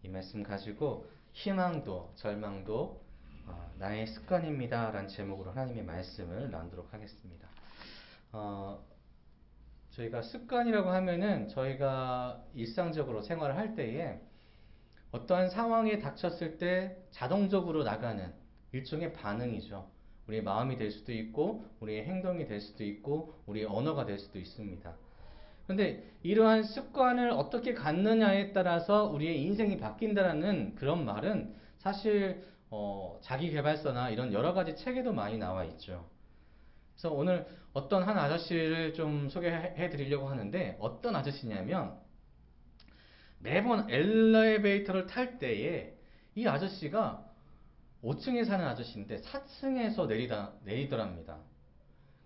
이 말씀 가지고 희망도 절망도 나의 습관입니다 라는 제목으로 하나님의 말씀을 나누도록 하겠습니다. 저희가 습관이라고 하면은 저희가 일상적으로 생활을 할 때에 어떠한 상황에 닥쳤을 때 자동적으로 나가는 일종의 반응이죠. 우리의 마음이 될 수도 있고 우리의 행동이 될 수도 있고 우리의 언어가 될 수도 있습니다. 그런데 이러한 습관을 어떻게 갖느냐에 따라서 우리의 인생이 바뀐다라는 그런 말은 사실 자기계발서나 이런 여러 가지 책에도 많이 나와 있죠. 그래서 오늘 어떤 한 아저씨를 좀 소개해 드리려고 하는데 어떤 아저씨냐면 매번 엘리베이터를 탈 때에 이 아저씨가 5층에 사는 아저씨인데 4층에서 내리더랍니다.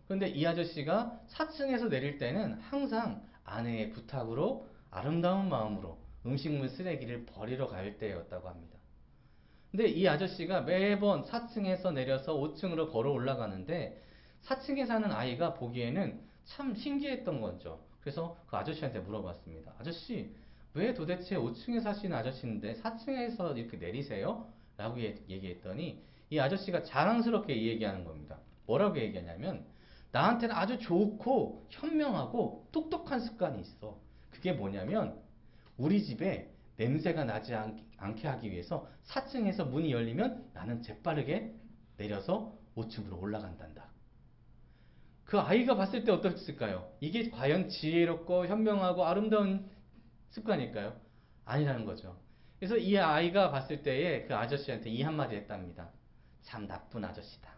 그런데 이 아저씨가 4층에서 내릴 때는 항상 아내의 부탁으로 아름다운 마음으로 음식물 쓰레기를 버리러 갈 때였다고 합니다. 근데 이 아저씨가 매번 4층에서 내려서 5층으로 걸어 올라가는데 4층에 사는 아이가 보기에는 참 신기했던 거죠. 그래서 그 아저씨한테 물어봤습니다. 아저씨, 왜 도대체 5층에 사시는 아저씨인데 4층에서 이렇게 내리세요? 라고 얘기했더니 이 아저씨가 자랑스럽게 얘기하는 겁니다. 뭐라고 얘기하냐면 나한테는 아주 좋고 현명하고 똑똑한 습관이 있어. 그게 뭐냐면 우리 집에 냄새가 나지 않게 하기 위해서 4층에서 문이 열리면 나는 재빠르게 내려서 5층으로 올라간단다. 그 아이가 봤을 때 어떻을까요? 이게 과연 지혜롭고 현명하고 아름다운 습관일까요? 아니라는 거죠. 그래서 이 아이가 봤을 때에 그 아저씨한테 이 한마디 했답니다. 참 나쁜 아저씨다.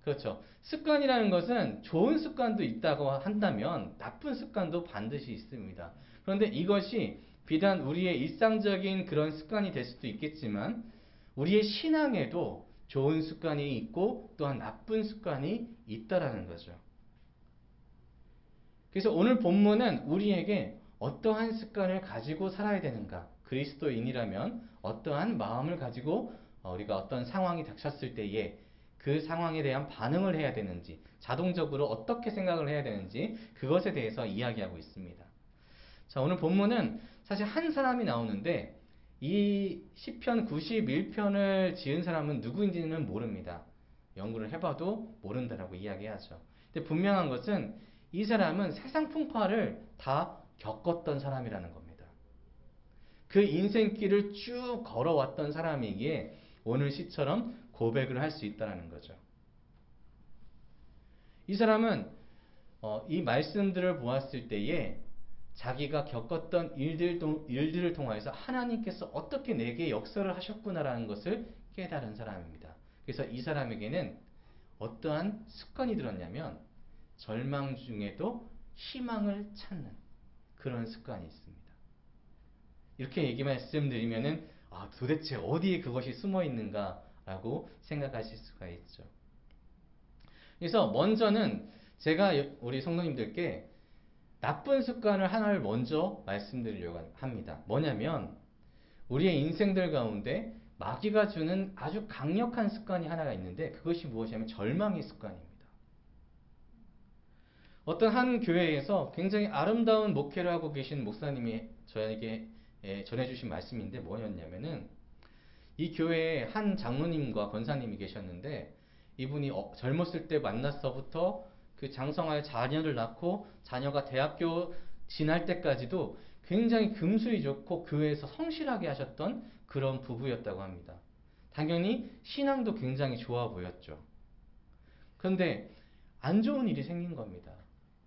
그렇죠. 습관이라는 것은 좋은 습관도 있다고 한다면 나쁜 습관도 반드시 있습니다. 그런데 이것이 비단 우리의 일상적인 그런 습관이 될 수도 있겠지만 우리의 신앙에도 좋은 습관이 있고 또한 나쁜 습관이 있다라는 거죠. 그래서 오늘 본문은 우리에게 어떠한 습관을 가지고 살아야 되는가? 그리스도인이라면 어떠한 마음을 가지고 우리가 어떤 상황이 닥쳤을 때에 그 상황에 대한 반응을 해야 되는지, 자동적으로 어떻게 생각을 해야 되는지 그것에 대해서 이야기하고 있습니다. 자, 오늘 본문은 사실 한 사람이 나오는데 이 시편 91편을 지은 사람은 누구인지는 모릅니다. 연구를 해봐도 모른다라고 이야기하죠. 근데 분명한 것은 이 사람은 세상 풍파를 다 겪었던 사람이라는 겁니다. 그 인생길을 쭉 걸어왔던 사람이기에 오늘 시처럼 고백을 할 수 있다는 거죠. 이 사람은 이 말씀들을 보았을 때에 자기가 겪었던 일들을 통하여서 하나님께서 어떻게 내게 역사를 하셨구나라는 것을 깨달은 사람입니다. 그래서 이 사람에게는 어떠한 습관이 들었냐면 절망 중에도 희망을 찾는 그런 습관이 있습니다. 이렇게 얘기 말씀드리면은 도대체 어디에 그것이 숨어 있는가라고 생각하실 수가 있죠. 그래서 먼저는 제가 우리 성도님들께 나쁜 습관을 하나를 먼저 말씀드리려고 합니다. 뭐냐면 우리의 인생들 가운데 마귀가 주는 아주 강력한 습관이 하나가 있는데 그것이 무엇이냐면 절망의 습관입니다. 어떤 한 교회에서 굉장히 아름다운 목회를 하고 계신 목사님이 저에게 전해주신 말씀인데 뭐였냐면은 이 교회에 한 장로님과 권사님이 계셨는데 이분이 젊었을 때 만나서부터 그 장성하여 자녀를 낳고 자녀가 대학교 진할 때까지도 굉장히 금술이 좋고 교회에서 성실하게 하셨던 그런 부부였다고 합니다. 당연히 신앙도 굉장히 좋아 보였죠. 그런데 안 좋은 일이 생긴 겁니다.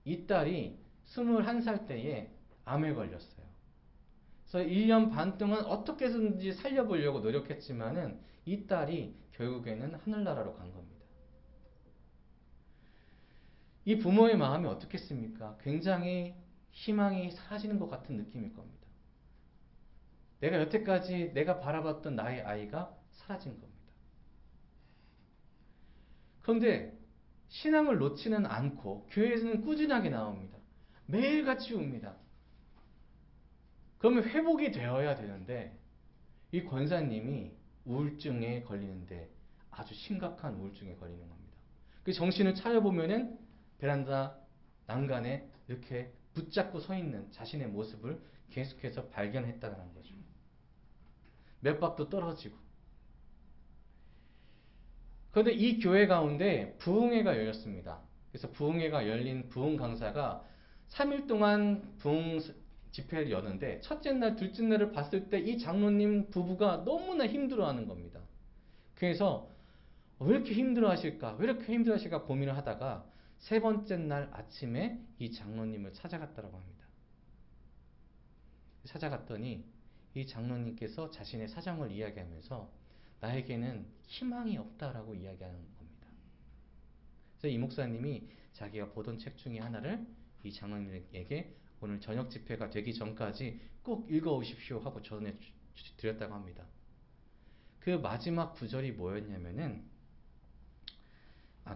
이 딸이 21살 때에 암에 걸렸어요. 그래서 1년 반 동안 어떻게 해서든지 살려보려고 노력했지만은 이 딸이 결국에는 하늘나라로 간 겁니다. 이 부모의 마음이 어떻겠습니까? 굉장히 희망이 사라지는 것 같은 느낌일 겁니다. 내가 여태까지 내가 바라봤던 나의 아이가 사라진 겁니다. 그런데 신앙을 놓지는 않고 교회에서는 꾸준하게 나옵니다. 매일같이 웁니다. 그러면 회복이 되어야 되는데 이 권사님이 우울증에 걸리는데 아주 심각한 우울증에 걸리는 겁니다. 그 정신을 차려보면은 베란다 난간에 이렇게 붙잡고 서 있는 자신의 모습을 계속해서 발견했다는 거죠. 몇 박도 떨어지고. 그런데 이 교회 가운데 부흥회가 열렸습니다. 그래서 부흥회가 열린 부흥 강사가 3일 동안 부흥 집회를 여는데 첫째 날, 둘째 날을 봤을 때 이 장로님 부부가 너무나 힘들어하는 겁니다. 그래서 왜 이렇게 힘들어하실까? 왜 이렇게 힘들어하실까 고민을 하다가 세 번째 날 아침에 이 장로님을 찾아갔다고 합니다. 찾아갔더니 이 장로님께서 자신의 사정을 이야기하면서 나에게는 희망이 없다라고 이야기하는 겁니다. 그래서 이 목사님이 자기가 보던 책 중에 하나를 이 장로님에게 오늘 저녁 집회가 되기 전까지 꼭 읽어오십시오 하고 전해드렸다고 합니다. 그 마지막 구절이 뭐였냐면은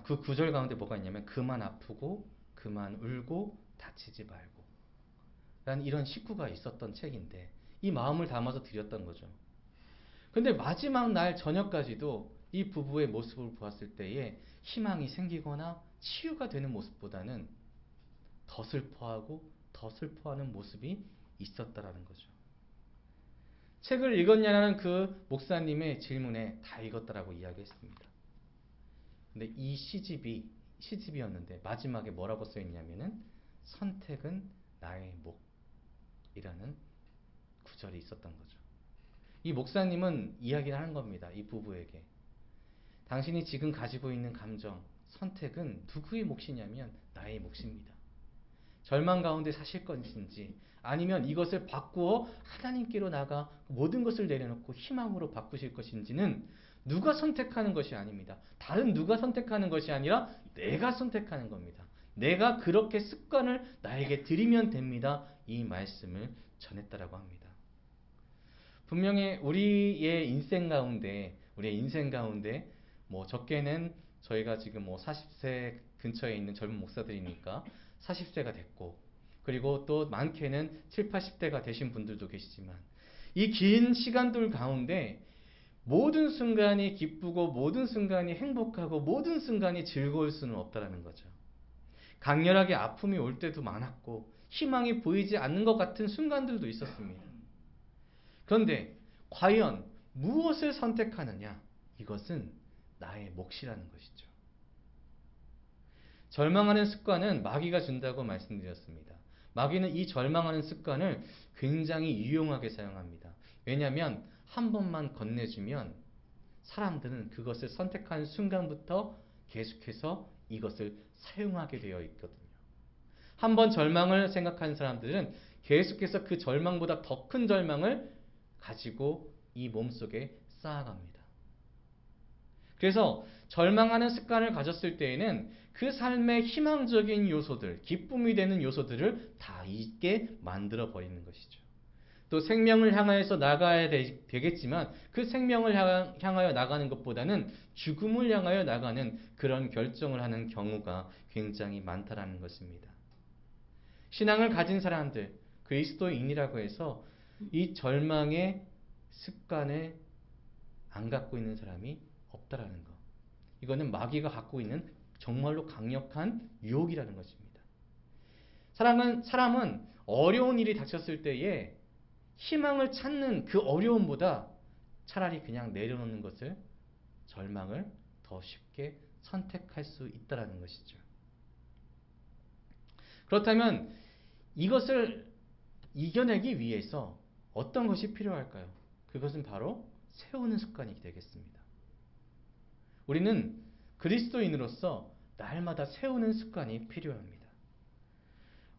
그 구절 가운데 뭐가 있냐면 그만 아프고 그만 울고 다치지 말고 라는 이런 식구가 있었던 책인데 이 마음을 담아서 드렸던 거죠. 근데 마지막 날 저녁까지도 이 부부의 모습을 보았을 때에 희망이 생기거나 치유가 되는 모습보다는 더 슬퍼하고 더 슬퍼하는 모습이 있었다라는 거죠. 책을 읽었냐는 그 목사님의 질문에 다 읽었다라고 이야기했습니다. 근데 이 시집이었는데 마지막에 뭐라고 써있냐면은 선택은 나의 목이라는 구절이 있었던 거죠. 이 목사님은 이야기를 하는 겁니다. 이 부부에게. 당신이 지금 가지고 있는 감정, 선택은 누구의 몫이냐면 나의 몫입니다. 절망 가운데 사실 것인지 아니면 이것을 바꾸어 하나님께로 나가 모든 것을 내려놓고 희망으로 바꾸실 것인지는 누가 선택하는 것이 아닙니다. 다른 누가 선택하는 것이 아니라 내가 선택하는 겁니다. 내가 그렇게 습관을 나에게 들이면 됩니다. 이 말씀을 전했다라고 합니다. 분명히 우리의 인생 가운데 뭐 적게는 저희가 지금 뭐 40세 근처에 있는 젊은 목사들이니까 40세가 됐고 그리고 또 많게는 7, 80대가 되신 분들도 계시지만 이 긴 시간들 가운데 모든 순간이 기쁘고 모든 순간이 행복하고 모든 순간이 즐거울 수는 없다라는 거죠. 강렬하게 아픔이 올 때도 많았고 희망이 보이지 않는 것 같은 순간들도 있었습니다. 그런데 과연 무엇을 선택하느냐? 이것은 나의 몫이라는 것이죠. 절망하는 습관은 마귀가 준다고 말씀드렸습니다. 마귀는 이 절망하는 습관을 굉장히 유용하게 사용합니다. 왜냐하면 한 번만 건네주면 사람들은 그것을 선택한 순간부터 계속해서 이것을 사용하게 되어 있거든요. 한 번 절망을 생각하는 사람들은 계속해서 그 절망보다 더 큰 절망을 가지고 이 몸속에 쌓아갑니다. 그래서 절망하는 습관을 가졌을 때에는 그 삶의 희망적인 요소들, 기쁨이 되는 요소들을 다 잊게 만들어 버리는 것이죠. 또 생명을 향하여서 나가야 되겠지만 그 생명을 향하여 나가는 것보다는 죽음을 향하여 나가는 그런 결정을 하는 경우가 굉장히 많다라는 것입니다. 신앙을 가진 사람들, 그리스도인이라고 해서 이 절망의 습관을 안 갖고 있는 사람이 없다라는 것. 이거는 마귀가 갖고 있는 정말로 강력한 유혹이라는 것입니다. 사람은 어려운 일이 닥쳤을 때에 희망을 찾는 그 어려움보다 차라리 그냥 내려놓는 것을, 절망을 더 쉽게 선택할 수 있다라는 것이죠. 그렇다면 이것을 이겨내기 위해서 어떤 것이 필요할까요? 그것은 바로 세우는 습관이 되겠습니다. 우리는 그리스도인으로서 날마다 세우는 습관이 필요합니다.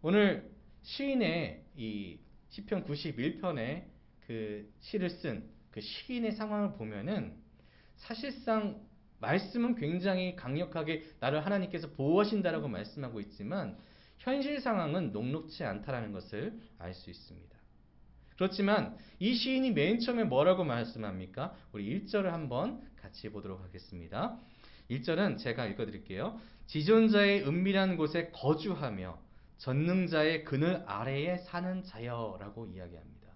오늘 시인의 이 시편 91편의 그 시를 쓴 그 시인의 상황을 보면은 사실상 말씀은 굉장히 강력하게 나를 하나님께서 보호하신다라고 말씀하고 있지만 현실 상황은 녹록지 않다라는 것을 알 수 있습니다. 그렇지만 이 시인이 맨 처음에 뭐라고 말씀합니까? 우리 1절을 한번 같이 보도록 하겠습니다. 1절은 제가 읽어드릴게요. 지존자의 은밀한 곳에 거주하며 전능자의 그늘 아래에 사는 자여라고 이야기합니다.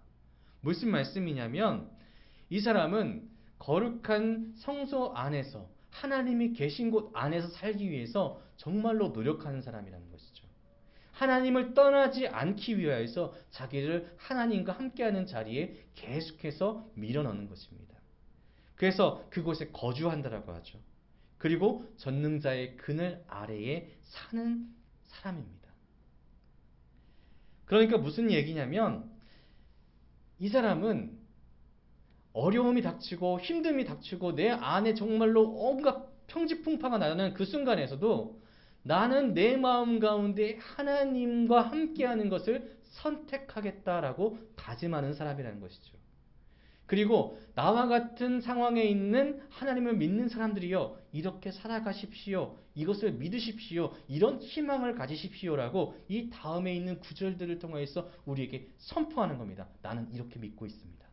무슨 말씀이냐면 이 사람은 거룩한 성소 안에서 하나님이 계신 곳 안에서 살기 위해서 정말로 노력하는 사람이라는 것이죠. 하나님을 떠나지 않기 위하여서 자기를 하나님과 함께하는 자리에 계속해서 밀어넣는 것입니다. 그래서 그곳에 거주한다라고 하죠. 그리고 전능자의 그늘 아래에 사는 사람입니다. 그러니까 무슨 얘기냐면 이 사람은 어려움이 닥치고 힘듦이 닥치고 내 안에 정말로 온갖 평지풍파가 나는 그 순간에서도 나는 내 마음 가운데 하나님과 함께하는 것을 선택하겠다라고 다짐하는 사람이라는 것이죠. 그리고 나와 같은 상황에 있는 하나님을 믿는 사람들이요, 이렇게 살아가십시오. 이것을 믿으십시오. 이런 희망을 가지십시오라고 이 다음에 있는 구절들을 통해서 우리에게 선포하는 겁니다. 나는 이렇게 믿고 있습니다.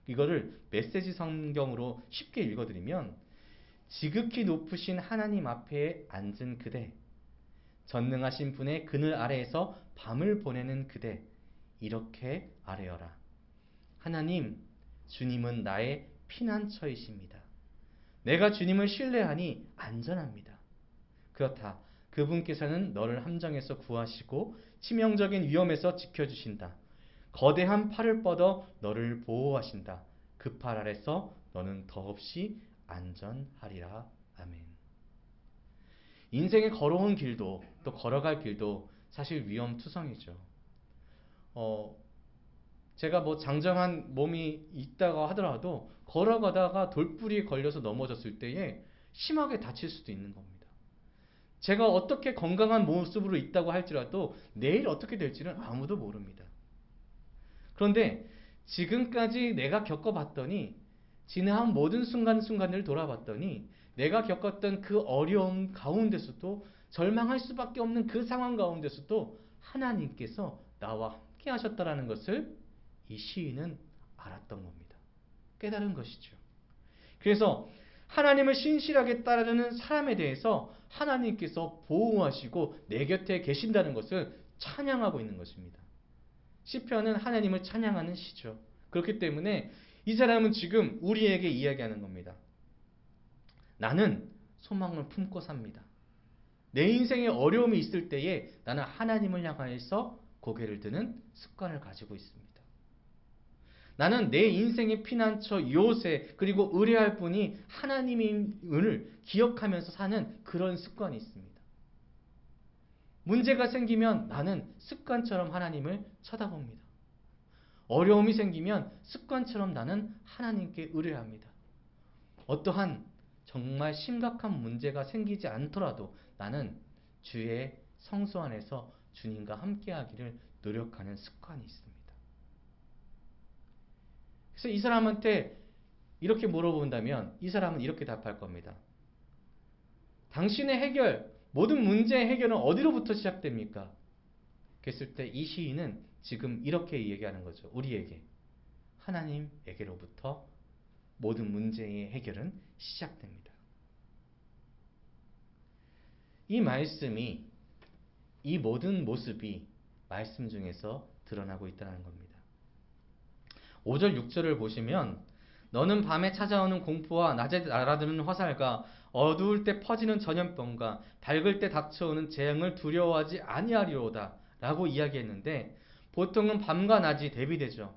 이거를 메시지 성경으로 쉽게 읽어드리면, 지극히 높으신 하나님 앞에 앉은 그대, 전능하신 분의 그늘 아래에서 밤을 보내는 그대, 이렇게 아뢰어라. 하나님, 주님은 나의 피난처이십니다. 내가 주님을 신뢰하니 안전합니다. 그렇다. 그분께서는 너를 함정에서 구하시고 치명적인 위험에서 지켜주신다. 거대한 팔을 뻗어 너를 보호하신다. 그 팔 아래서 너는 더없이 안전하리라. 아멘. 인생의 걸어온 길도 또 걸어갈 길도 사실 위험투성이죠. 제가 뭐 장정한 몸이 있다고 하더라도 걸어가다가 돌부리에 걸려서 넘어졌을 때에 심하게 다칠 수도 있는 겁니다. 제가 어떻게 건강한 모습으로 있다고 할지라도 내일 어떻게 될지는 아무도 모릅니다. 그런데 지금까지 내가 겪어봤더니, 지난 모든 순간순간을 돌아봤더니 내가 겪었던 그 어려움 가운데서도, 절망할 수밖에 없는 그 상황 가운데서도 하나님께서 나와 함께 하셨다라는 것을 이 시인은 알았던 겁니다. 깨달은 것이죠. 그래서 하나님을 신실하게 따르는 사람에 대해서 하나님께서 보호하시고 내 곁에 계신다는 것을 찬양하고 있는 것입니다. 시편은 하나님을 찬양하는 시죠. 그렇기 때문에 이 사람은 지금 우리에게 이야기하는 겁니다. 나는 소망을 품고 삽니다. 내 인생에 어려움이 있을 때에 나는 하나님을 향하여서 고개를 드는 습관을 가지고 있습니다. 나는 내 인생의 피난처 요새, 그리고 의뢰할 분이 하나님임을 기억하면서 사는 그런 습관이 있습니다. 문제가 생기면 나는 습관처럼 하나님을 쳐다봅니다. 어려움이 생기면 습관처럼 나는 하나님께 의뢰합니다. 어떠한 정말 심각한 문제가 생기지 않더라도 나는 주의 성소 안에서 주님과 함께하기를 노력하는 습관이 있습니다. 그래서 이 사람한테 이렇게 물어본다면 이 사람은 이렇게 답할 겁니다. 당신의 해결, 모든 문제의 해결은 어디로부터 시작됩니까? 그랬을 때 이 시인은 지금 이렇게 얘기하는 거죠. 우리에게. 하나님에게로부터 모든 문제의 해결은 시작됩니다. 이 말씀이, 이 모든 모습이 말씀 중에서 드러나고 있다는 겁니다. 5절 6절을 보시면, 너는 밤에 찾아오는 공포와 낮에 날아드는 화살과 어두울 때 퍼지는 전염병과 밝을 때 닥쳐오는 재앙을 두려워하지 아니하리로다 라고 이야기했는데, 보통은 밤과 낮이 대비되죠.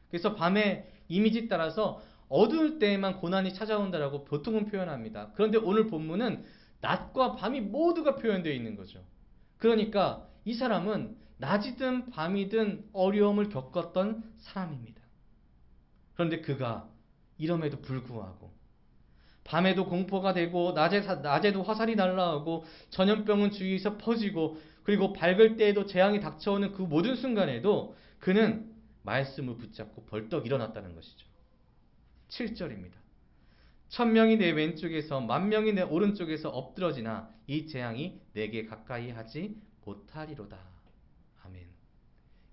그래서 밤의 이미지 따라서 어두울 때에만 고난이 찾아온다라고 보통은 표현합니다. 그런데 오늘 본문은 낮과 밤이 모두가 표현되어 있는 거죠. 그러니까 이 사람은 낮이든 밤이든 어려움을 겪었던 사람입니다. 그런데 그가 이럼에도 불구하고 밤에도 공포가 되고 낮에도 화살이 날아오고 전염병은 주위에서 퍼지고, 그리고 밝을 때에도 재앙이 닥쳐오는 그 모든 순간에도 그는 말씀을 붙잡고 벌떡 일어났다는 것이죠. 7절입니다. 1000명이 내 왼쪽에서 10,000명이 내 오른쪽에서 엎드러지나 이 재앙이 내게 가까이 하지 못하리로다. 아멘.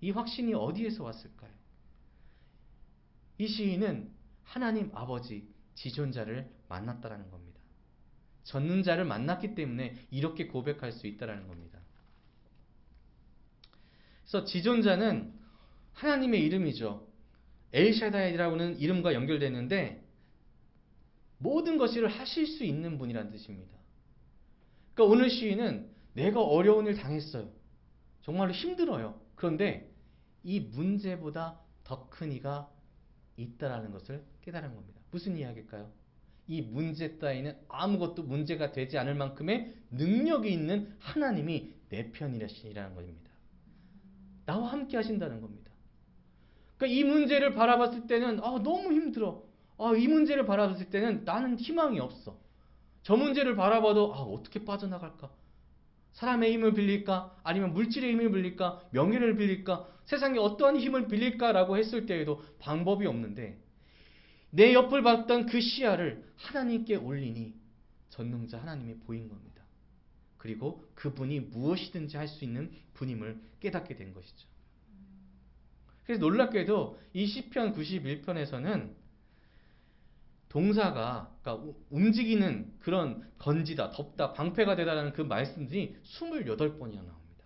이 확신이 어디에서 왔을까요? 이 시인은 하나님 아버지 지존자를 만났다라는 겁니다. 전능자를 만났기 때문에 이렇게 고백할 수 있다라는 겁니다. 그래서 지존자는 하나님의 이름이죠. 엘샤다이라고는 이름과 연결되는데 모든 것을 하실 수 있는 분이라는 뜻입니다. 그러니까 오늘 시인은 내가 어려운 일 당했어요. 정말로 힘들어요. 그런데 이 문제보다 더 큰 이가 있다라는 것을 깨달은 겁니다. 무슨 이야기일까요? 이 문제 따위는 아무것도 문제가 되지 않을 만큼의 능력이 있는 하나님이 내 편이라는 겁니다. 나와 함께 하신다는 겁니다. 그러니까 이 문제를 바라봤을 때는 너무 힘들어. 이 문제를 바라봤을 때는 나는 희망이 없어. 저 문제를 바라봐도 어떻게 빠져나갈까? 사람의 힘을 빌릴까? 아니면 물질의 힘을 빌릴까? 명예를 빌릴까? 세상에 어떠한 힘을 빌릴까라고 했을 때에도 방법이 없는데 내 옆을 봤던 그 시야를 하나님께 올리니 전능자 하나님이 보인 겁니다. 그리고 그분이 무엇이든지 할 수 있는 분임을 깨닫게 된 것이죠. 그래서 놀랍게도 이 시편 91편에서는 동사가 그러니까 움직이는 그런 건지다, 덥다, 방패가 되다라는 그 말씀들이 28번이나 나옵니다.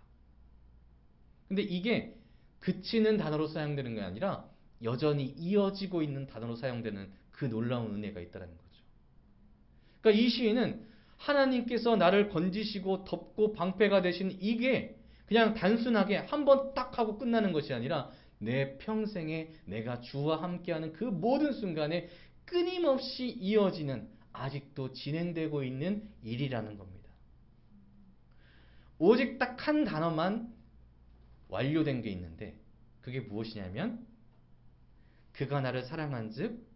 근데 이게 그치는 단어로 사용되는 게 아니라 여전히 이어지고 있는 단어로 사용되는 그 놀라운 은혜가 있다는 거죠. 그러니까 이 시인은 하나님께서 나를 건지시고 덮고 방패가 되신 이게 그냥 단순하게 한 번 딱 하고 끝나는 것이 아니라 내 평생에 내가 주와 함께하는 그 모든 순간에 끊임없이 이어지는 아직도 진행되고 있는 일이라는 겁니다. 오직 딱 한 단어만 완료된 게 있는데 그게 무엇이냐면 그가 나를 사랑한즉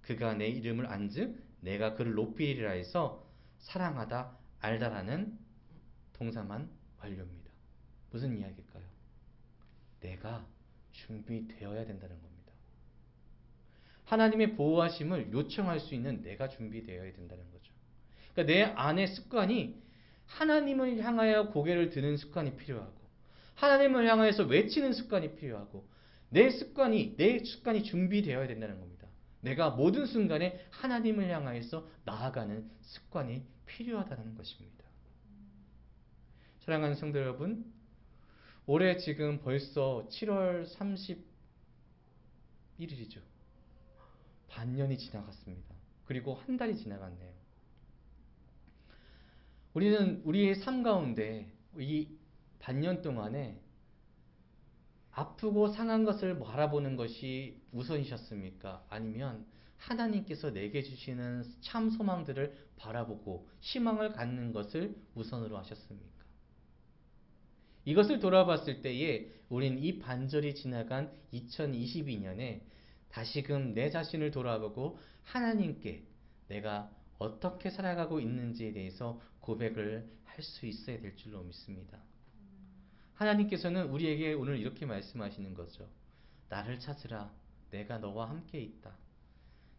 그가 내 이름을 안즉 내가 그를 높이리라 해서 사랑하다 알다라는 동사만 완료입니다. 무슨 이야기일까요? 내가 준비되어야 된다는 겁니다. 하나님의 보호하심을 요청할 수 있는 내가 준비되어야 된다는 거죠. 그러니까 내 안의 습관이 하나님을 향하여 고개를 드는 습관이 필요하고 하나님을 향하여서 외치는 습관이 필요하고 내 습관이 준비되어야 된다는 겁니다. 내가 모든 순간에 하나님을 향하여서 나아가는 습관이 필요하다는 것입니다. 사랑하는 성도 여러분, 올해 지금 벌써 7월 31일이죠. 반년이 지나갔습니다. 그리고 한 달이 지나갔네요. 우리는 우리의 삶 가운데 이 반년 동안에 아프고 상한 것을 바라보는 것이 우선이셨습니까? 아니면 하나님께서 내게 주시는 참 소망들을 바라보고 희망을 갖는 것을 우선으로 하셨습니까? 이것을 돌아봤을 때에 우린 이 반절이 지나간 2022년에 다시금 내 자신을 돌아보고 하나님께 내가 어떻게 살아가고 있는지에 대해서 고백을 할 수 있어야 될 줄로 믿습니다. 하나님께서는 우리에게 오늘 이렇게 말씀하시는 거죠. 나를 찾으라. 내가 너와 함께 있다.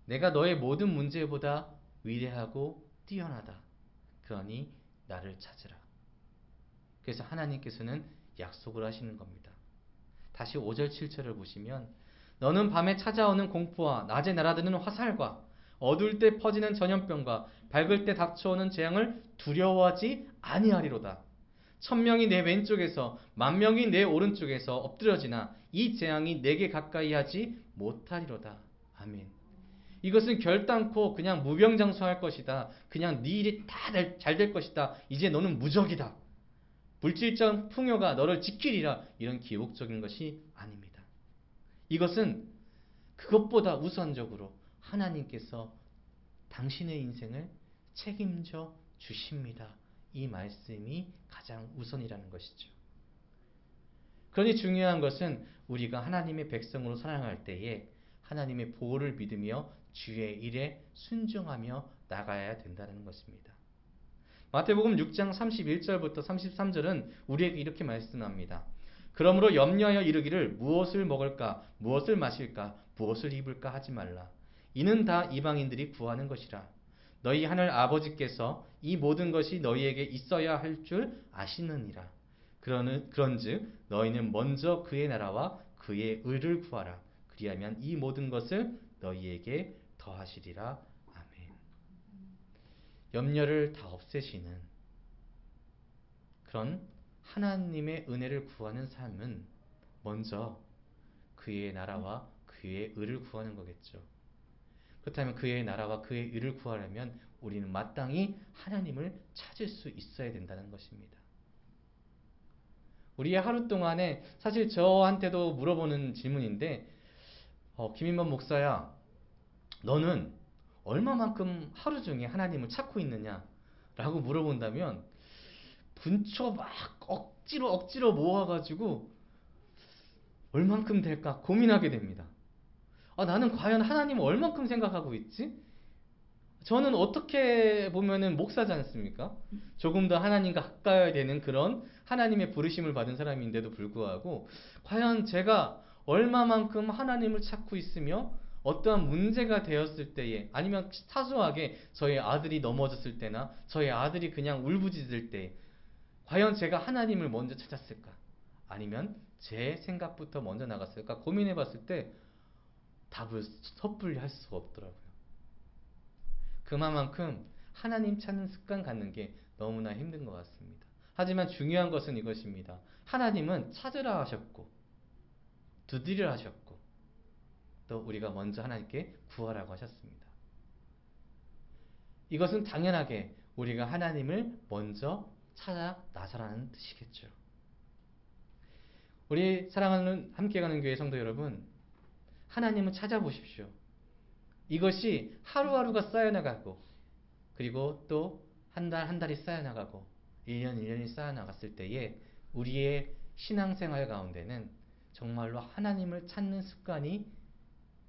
내가 너의 모든 문제보다 위대하고 뛰어나다. 그러니 나를 찾으라. 그래서 하나님께서는 약속을 하시는 겁니다. 다시 5절 7절을 보시면 너는 밤에 찾아오는 공포와 낮에 날아드는 화살과 어두울 때 퍼지는 전염병과 밝을 때 닥쳐오는 재앙을 두려워하지 아니하리로다. 1000명이 내 왼쪽에서 10,000명이 내 오른쪽에서 엎드려지나 이 재앙이 내게 가까이 하지 못하리로다. 아멘. 이것은 결단코 그냥 무병장수할 것이다. 그냥 네 일이 다 잘 될 것이다. 이제 너는 무적이다. 물질적 풍요가 너를 지키리라. 이런 기복적인 것이 아닙니다. 이것은 그것보다 우선적으로 하나님께서 당신의 인생을 책임져 주십니다. 이 말씀이 가장 우선이라는 것이죠. 그러니 중요한 것은 우리가 하나님의 백성으로 살아갈 때에 하나님의 보호를 믿으며 주의 일에 순종하며 나가야 된다는 것입니다. 마태복음 6장 31절부터 33절은 우리에게 이렇게 말씀합니다. 그러므로 염려하여 이르기를 무엇을 먹을까, 무엇을 마실까, 무엇을 입을까 하지 말라. 이는 다 이방인들이 구하는 것이라. 너희 하늘 아버지께서 이 모든 것이 너희에게 있어야 할 줄 아시느니라. 그런즉 너희는 먼저 그의 나라와 그의 의를 구하라. 그리하면 이 모든 것을 너희에게 더하시리라. 아멘. 염려를 다 없애시는 그런 하나님의 은혜를 구하는 삶은 먼저 그의 나라와 그의 의를 구하는 거겠죠. 그렇다면 그의 나라와 그의 의를 구하려면 우리는 마땅히 하나님을 찾을 수 있어야 된다는 것입니다. 우리의 하루 동안에 사실 저한테도 물어보는 질문인데 김인범 목사야, 너는 얼마만큼 하루 중에 하나님을 찾고 있느냐? 라고 물어본다면 분초 막 억지로 모아가지고 얼만큼 될까 고민하게 됩니다. 나는 과연 하나님을 얼만큼 생각하고 있지? 저는 어떻게 보면은 목사지 않습니까? 조금 더 하나님과 가까워야 되는 그런 하나님의 부르심을 받은 사람인데도 불구하고 과연 제가 얼마만큼 하나님을 찾고 있으며 어떠한 문제가 되었을 때에 아니면 사소하게 저희 아들이 넘어졌을 때나 저희 아들이 그냥 울부짖을 때 과연 제가 하나님을 먼저 찾았을까? 아니면 제 생각부터 먼저 나갔을까? 고민해 봤을 때 답을 섣불리 할 수가 없더라고요. 그만큼 하나님 찾는 습관 갖는 게 너무나 힘든 것 같습니다. 하지만 중요한 것은 이것입니다. 하나님은 찾으라 하셨고 두드리라 하셨고 또 우리가 먼저 하나님께 구하라고 하셨습니다. 이것은 당연하게 우리가 하나님을 먼저 찾아 나서라는 뜻이겠죠. 우리 사랑하는 함께 가는 교회 성도 여러분, 하나님을 찾아보십시오. 이것이 하루하루가 쌓여나가고 그리고 또 한 달 한 달이 쌓여나가고 1년 1년이 쌓여나갔을 때에 우리의 신앙생활 가운데는 정말로 하나님을 찾는 습관이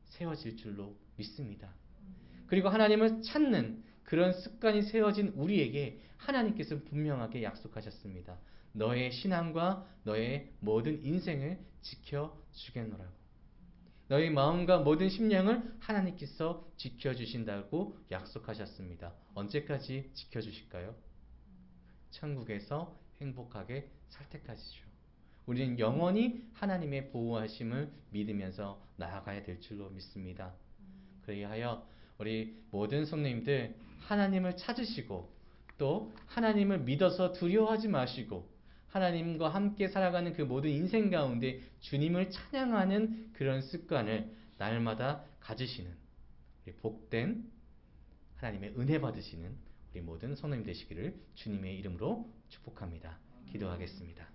세워질 줄로 믿습니다. 그리고 하나님을 찾는 그런 습관이 세워진 우리에게 하나님께서 분명하게 약속하셨습니다. 너의 신앙과 너의 모든 인생을 지켜주겠노라고. 너희 마음과 모든 심령을 하나님께서 지켜주신다고 약속하셨습니다. 언제까지 지켜주실까요? 천국에서 행복하게 살 때까지죠. 우리는 영원히 하나님의 보호하심을 믿으면서 나아가야 될 줄로 믿습니다. 그리하여 우리 모든 성도님들 하나님을 찾으시고 또 하나님을 믿어서 두려워하지 마시고 하나님과 함께 살아가는 그 모든 인생 가운데 주님을 찬양하는 그런 습관을 날마다 가지시는 복된 하나님의 은혜 받으시는 우리 모든 성도님 되시기를 주님의 이름으로 축복합니다. 기도하겠습니다.